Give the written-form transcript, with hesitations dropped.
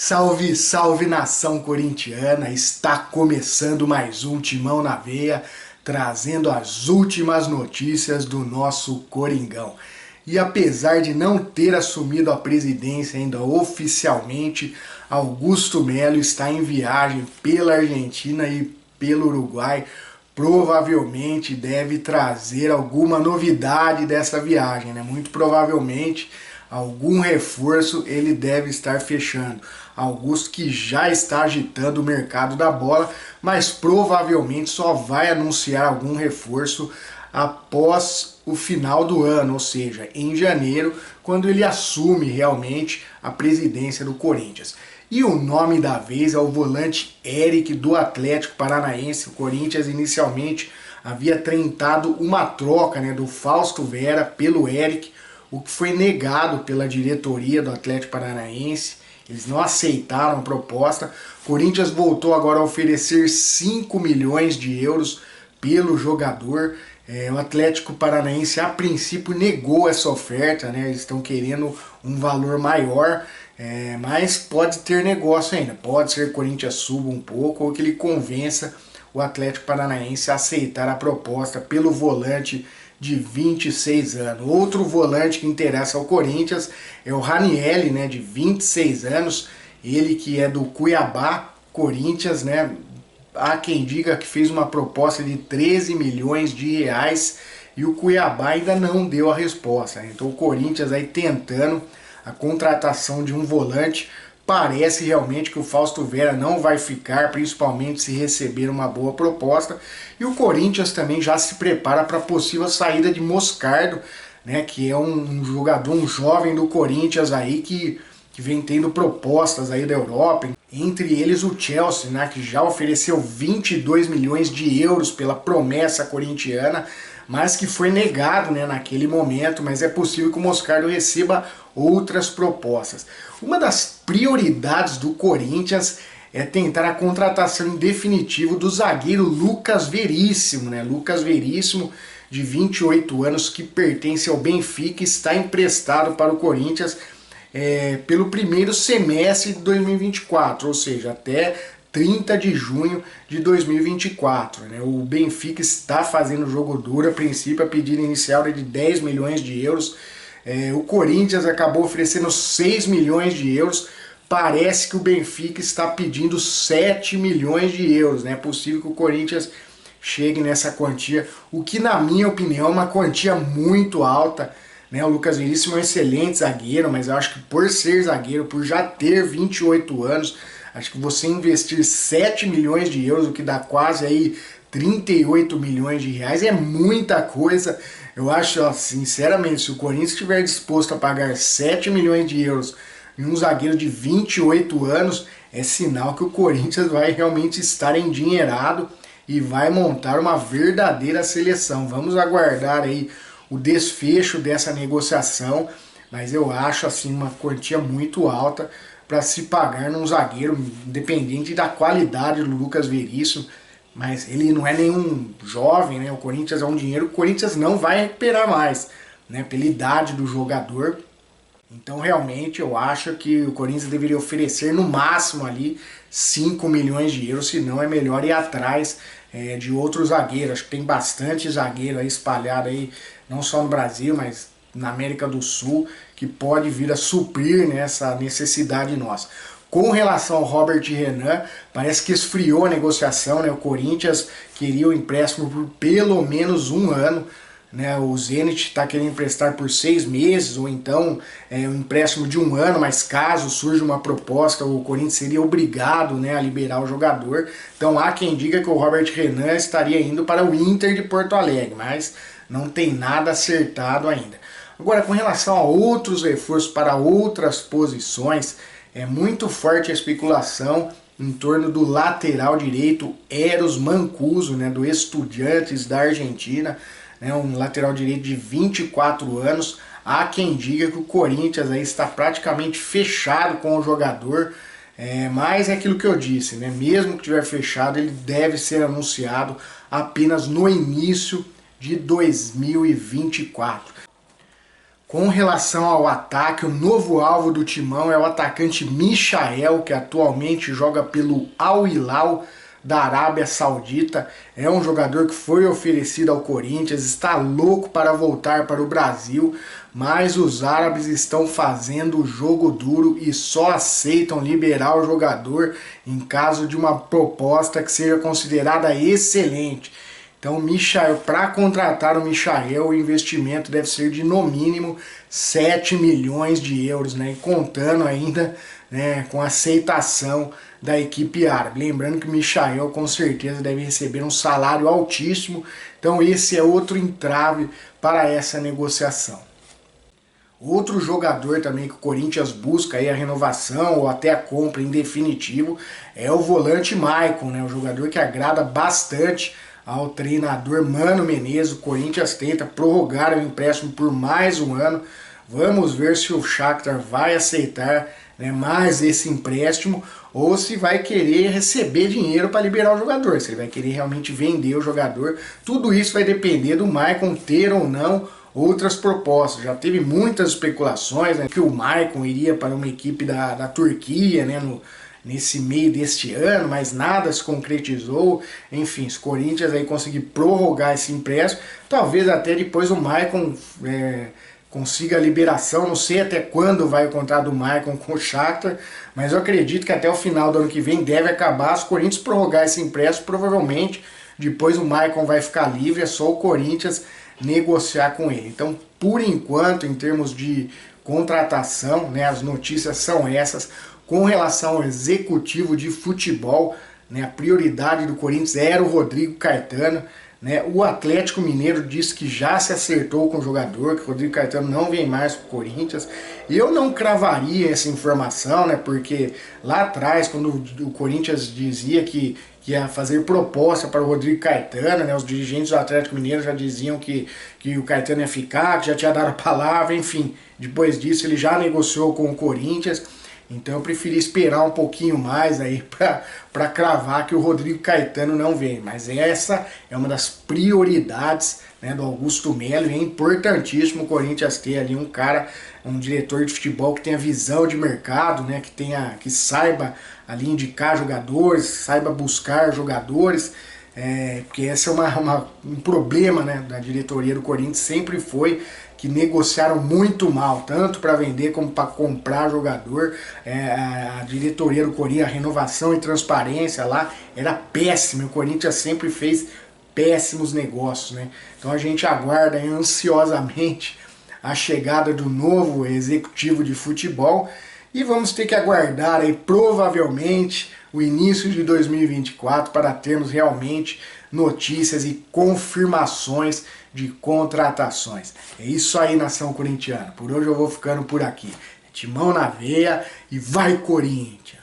Salve, salve nação corintiana! Está começando mais um Timão na Veia, trazendo as últimas notícias do nosso Coringão. E apesar de não ter assumido a presidência ainda oficialmente, Augusto Melo está em viagem pela Argentina e pelo Uruguai. Provavelmente deve trazer alguma novidade dessa viagem, né? Muito provavelmente algum reforço ele deve estar fechando. Augusto que já está agitando o mercado da bola, mas provavelmente só vai anunciar algum reforço após o final do ano, ou seja, em janeiro, quando ele assume realmente a presidência do Corinthians. E o nome da vez é o volante Eric do Atlético Paranaense. O Corinthians inicialmente havia tentado uma troca, do Fausto Vera pelo Eric, o que foi negado pela diretoria do Atlético Paranaense. Eles não aceitaram a proposta. O Corinthians voltou agora a oferecer 5 milhões de euros pelo jogador. O Atlético Paranaense a princípio negou essa oferta, eles estão querendo um valor maior, mas pode ter negócio ainda. Pode ser que o Corinthians suba um pouco ou que ele convença o Atlético Paranaense a aceitar a proposta pelo volante de 26 anos. Outro volante que interessa ao Corinthians é o Ranieri, de 26 anos, ele que é do Cuiabá. Corinthians, há quem diga que fez uma proposta de 13 milhões de reais e o Cuiabá ainda não deu a resposta. Então o Corinthians aí tentando a contratação de um volante. Parece realmente que o Fausto Vera não vai ficar, principalmente se receber uma boa proposta. E o Corinthians também já se prepara para a possível saída de Moscardo, que é um jogador, um jovem do Corinthians aí que vem tendo propostas aí da Europa. Entre eles o Chelsea, que já ofereceu 22 milhões de euros pela promessa corintiana, mas que foi negado naquele momento, mas é possível que o Moscardo receba outras propostas. Uma das prioridades do Corinthians é tentar a contratação em definitivo do zagueiro Lucas Veríssimo, Lucas Veríssimo, de 28 anos, que pertence ao Benfica, está emprestado para o Corinthians pelo primeiro semestre de 2024, ou seja, até 30 de junho de 2024. O Benfica está fazendo jogo duro, a princípio a pedida inicial é de 10 milhões de euros. O Corinthians acabou oferecendo 6 milhões de euros. Parece que o Benfica está pedindo 7 milhões de euros. É possível que o Corinthians chegue nessa quantia, o que na minha opinião é uma quantia muito alta. O Lucas Veríssimo é um excelente zagueiro, mas eu acho que por ser zagueiro, por já ter 28 anos, acho que você investir 7 milhões de euros, o que dá quase aí 38 milhões de reais, é muita coisa. Eu acho, sinceramente, se o Corinthians estiver disposto a pagar 7 milhões de euros em um zagueiro de 28 anos, é sinal que o Corinthians vai realmente estar endinheirado e vai montar uma verdadeira seleção. Vamos aguardar aí o desfecho dessa negociação, mas eu acho uma quantia muito alta para se pagar num zagueiro, independente da qualidade do Lucas Veríssimo, mas ele não é nenhum jovem, o Corinthians é um dinheiro que o Corinthians não vai recuperar mais, pela idade do jogador. Então realmente eu acho que o Corinthians deveria oferecer no máximo ali 5 milhões de euros, senão é melhor ir atrás de outro zagueiro. Acho que tem bastante zagueiro aí espalhado aí, não só no Brasil, mas na América do Sul, que pode vir a suprir essa necessidade nossa. Com relação ao Robert Renan, parece que esfriou a negociação, o Corinthians queria o empréstimo por pelo menos um ano, o Zenit está querendo emprestar por 6 meses, ou então um empréstimo de um ano, mas caso surja uma proposta, o Corinthians seria obrigado a liberar o jogador. Então há quem diga que o Robert Renan estaria indo para o Inter de Porto Alegre, mas não tem nada acertado ainda. Agora, com relação a outros reforços para outras posições, é muito forte a especulação em torno do lateral direito Eros Mancuso, do Estudiantes da Argentina, um lateral direito de 24 anos. Há quem diga que o Corinthians aí está praticamente fechado com o jogador, mas é aquilo que eu disse, mesmo que tiver fechado, ele deve ser anunciado apenas no início de 2024. Com relação ao ataque, o novo alvo do Timão é o atacante Michael, que atualmente joga pelo Al Hilal da Arábia Saudita. É um jogador que foi oferecido ao Corinthians, está louco para voltar para o Brasil, mas os árabes estão fazendo o jogo duro e só aceitam liberar o jogador em caso de uma proposta que seja considerada excelente. Então, para contratar o Michael, o investimento deve ser de no mínimo 7 milhões de euros, né? E contando ainda, né, com a aceitação da equipe árabe. Lembrando que o Michael com certeza deve receber um salário altíssimo, então esse é outro entrave para essa negociação. Outro jogador também que o Corinthians busca aí a renovação ou até a compra em definitivo é o volante Maicon, né? Um jogador que agrada bastante ao treinador Mano Menezes. O Corinthians tenta prorrogar o empréstimo por mais um ano. Vamos ver se o Shakhtar vai aceitar, né, mais esse empréstimo ou se vai querer receber dinheiro para liberar o jogador, se ele vai querer realmente vender o jogador. Tudo isso vai depender do Maicon ter ou não outras propostas. Já teve muitas especulações, né, que o Maicon iria para uma equipe da Turquia, né, nesse meio deste ano, mas nada se concretizou. Enfim, se o Corinthians aí conseguir prorrogar esse empréstimo, talvez até depois o Maicon consiga a liberação. Não sei até quando vai o contrato do Maicon com o Shakhtar, mas eu acredito que até o final do ano que vem deve acabar. Se o Corinthians prorrogar esse empréstimo, provavelmente depois o Maicon vai ficar livre, é só o Corinthians negociar com ele. Então, por enquanto, em termos de contratação, né, as notícias são essas. Com relação ao executivo de futebol, né, a prioridade do Corinthians era o Rodrigo Caetano. Né, o Atlético Mineiro disse que já se acertou com o jogador, que o Rodrigo Caetano não vem mais para o Corinthians. Eu não cravaria essa informação, né, porque lá atrás, quando o Corinthians dizia que ia fazer proposta para o Rodrigo Caetano, né, os dirigentes do Atlético Mineiro já diziam que o Caetano ia ficar, que já tinha dado a palavra, enfim. Depois disso ele já negociou com o Corinthians. Então eu preferi esperar um pouquinho mais aí para cravar que o Rodrigo Caetano não vem. Mas essa é uma das prioridades, né, do Augusto Melo, e é importantíssimo o Corinthians ter ali um cara, um diretor de futebol que tenha visão de mercado, né, que saiba ali indicar jogadores, saiba buscar jogadores. Porque esse é um problema, né, da diretoria do Corinthians, sempre foi que negociaram muito mal, tanto para vender como para comprar jogador. A diretoria do Corinthians, a renovação e transparência lá era péssima, o Corinthians sempre fez péssimos negócios, né? Então a gente aguarda ansiosamente a chegada do novo executivo de futebol e vamos ter que aguardar aí provavelmente o início de 2024 para termos realmente notícias e confirmações de contratações. É isso aí, nação corintiana. Por hoje eu vou ficando por aqui. Timão na veia e vai Corinthians!